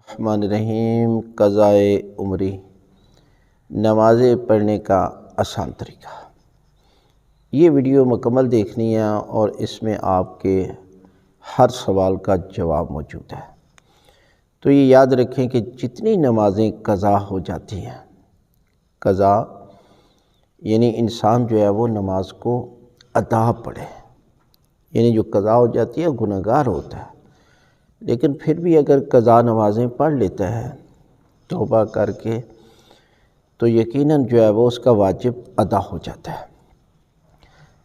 الرحمن الرحیم قضائے عمری، نمازیں پڑھنے کا آسان طریقہ۔ یہ ویڈیو مکمل دیکھنی ہے اور اس میں آپ کے ہر سوال کا جواب موجود ہے۔ تو یہ یاد رکھیں کہ جتنی نمازیں قضا ہو جاتی ہیں، قضا یعنی انسان جو ہے وہ نماز کو ادا پڑھے، یعنی جو قضا ہو جاتی ہے گنہگار ہوتا ہے، لیکن پھر بھی اگر قضا نمازیں پڑھ لیتا ہے توبہ کر کے تو یقیناً جو ہے وہ اس کا واجب ادا ہو جاتا ہے۔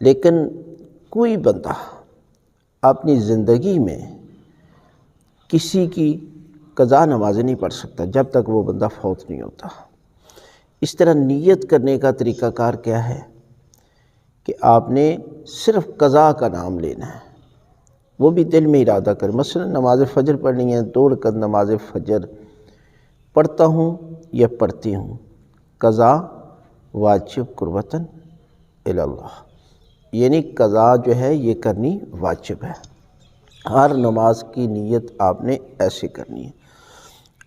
لیکن کوئی بندہ اپنی زندگی میں کسی کی قضا نمازیں نہیں پڑھ سکتا جب تک وہ بندہ فوت نہیں ہوتا۔ اس طرح نیت کرنے کا طریقہ کار کیا ہے کہ آپ نے صرف قضا کا نام لینا ہے، وہ بھی دل میں ارادہ کریں۔ مثلا نماز فجر پڑھنی ہے، 2 رکعت نماز فجر پڑھتا ہوں یا پڑھتی ہوں، قضا واجب قربتاً اللہ، یعنی قضا جو ہے یہ کرنی واجب ہے۔ ہر نماز کی نیت آپ نے ایسے کرنی ہے۔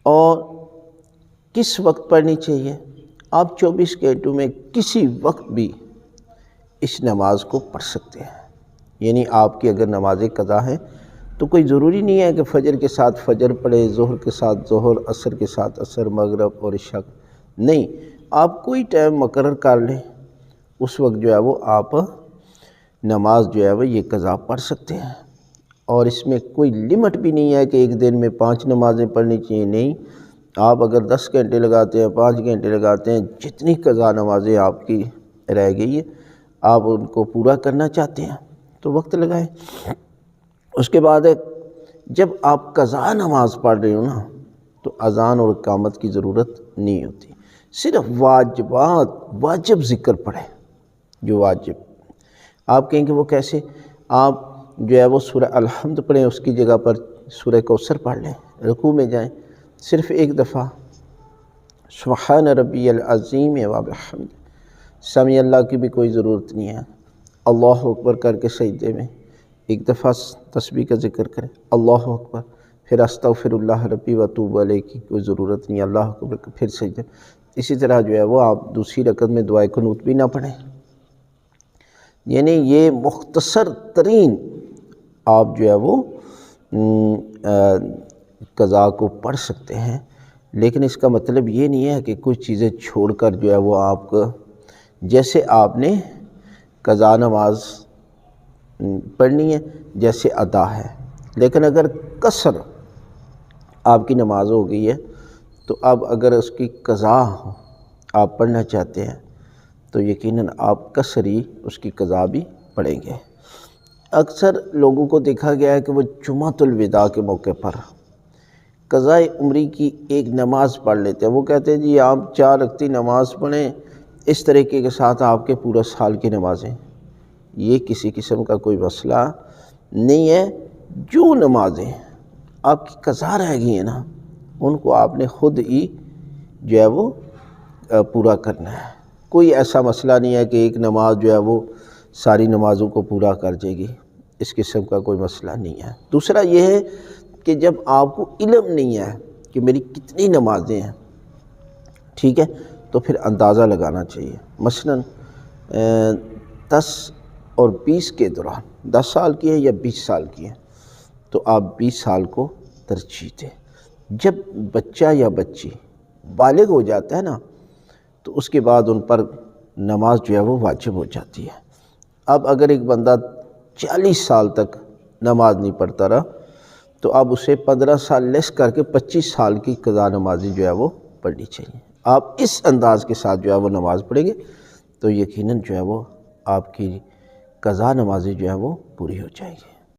اور کس وقت پڑھنی چاہیے؟ آپ 24 گھنٹوں میں کسی وقت بھی اس نماز کو پڑھ سکتے ہیں۔ یعنی آپ کی اگر نمازیں قضا ہیں تو کوئی ضروری نہیں ہے کہ فجر کے ساتھ فجر پڑھے، ظہر کے ساتھ ظہر، عصر کے ساتھ عصر، مغرب اور عشاء، نہیں، آپ کوئی ٹائم مقرر کر لیں، اس وقت جو ہے وہ آپ نماز جو ہے وہ یہ قضا پڑھ سکتے ہیں۔ اور اس میں کوئی لمٹ بھی نہیں ہے کہ ایک دن میں 5 نمازیں پڑھنی چاہیے، نہیں، آپ اگر 10 گھنٹے لگاتے ہیں، 5 گھنٹے لگاتے ہیں، جتنی قضا نمازیں آپ کی رہ گئی ہے آپ ان کو پورا کرنا چاہتے ہیں تو وقت لگائیں۔ اس کے بعد جب آپ قضا نماز پڑھ رہے ہو نا تو اذان اور اقامت کی ضرورت نہیں ہوتی، صرف واجب ذکر پڑھیں جو واجب۔ آپ کہیں کہ وہ کیسے؟ آپ جو ہے وہ سورہ الحمد پڑھیں، اس کی جگہ پر سورہ کوثر پڑھ لیں، رکوع میں جائیں، صرف ایک دفعہ سبحان ربی العظیم و بحمدہ، سمیع اللہ کی بھی کوئی ضرورت نہیں ہے، اللہ اکبر کر کے سجدے میں ایک دفعہ تسبیح کا ذکر کریں، اللہ اکبر، پھر استغفر اللہ ربی و اتوب الیہ کی کوئی ضرورت نہیں، اللہ اکبر پھر سجدے۔ اسی طرح جو ہے وہ آپ دوسری رکعت میں دعائے قنوت بھی نہ پڑھیں۔ یعنی یہ مختصر ترین آپ جو ہے وہ قضا کو پڑھ سکتے ہیں، لیکن اس کا مطلب یہ نہیں ہے کہ کچھ چیزیں چھوڑ کر جو ہے وہ آپ کو، جیسے آپ نے قضا نماز پڑھنی ہے جیسے ادا ہے، لیکن اگر قصر آپ کی نماز ہو گئی ہے تو اب اگر اس کی قضا آپ پڑھنا چاہتے ہیں تو یقیناً آپ قصری اس کی قضا بھی پڑھیں گے۔ اکثر لوگوں کو دیکھا گیا ہے کہ وہ جمعۃ الوداع کے موقع پر قضائے عمری کی ایک نماز پڑھ لیتے ہیں۔ وہ کہتے ہیں جی آپ 4 رکعتی نماز پڑھیں، اس طریقے کے ساتھ آپ کے پورا سال کی نمازیں۔ یہ کسی قسم کا کوئی مسئلہ نہیں ہے۔ جو نمازیں آپ کی قضا رہ گئی ہیں نا ان کو آپ نے خود ہی جو ہے وہ پورا کرنا ہے۔ کوئی ایسا مسئلہ نہیں ہے کہ ایک نماز جو ہے وہ ساری نمازوں کو پورا کر جائے گی، اس قسم کا کوئی مسئلہ نہیں ہے۔ دوسرا یہ ہے کہ جب آپ کو علم نہیں ہے کہ میری کتنی نمازیں ہیں، ٹھیک ہے، تو پھر اندازہ لگانا چاہیے۔ مثلاً 10 اور 20 کے دوران 10 سال کی ہے یا 20 سال کی ہے تو آپ 20 سال کو ترجیح دیں۔ جب بچہ یا بچی بالغ ہو جاتا ہے نا تو اس کے بعد ان پر نماز جو ہے وہ واجب ہو جاتی ہے۔ اب اگر ایک بندہ 40 سال تک نماز نہیں پڑھتا رہا تو اب اسے 15 سال لیس کر کے 25 سال کی قضا نمازی جو ہے وہ پڑھنی چاہیے۔ آپ اس انداز کے ساتھ جو ہے وہ نماز پڑھیں گے تو یقیناً جو ہے وہ آپ کی قضا نمازی جو ہے وہ پوری ہو جائے گی۔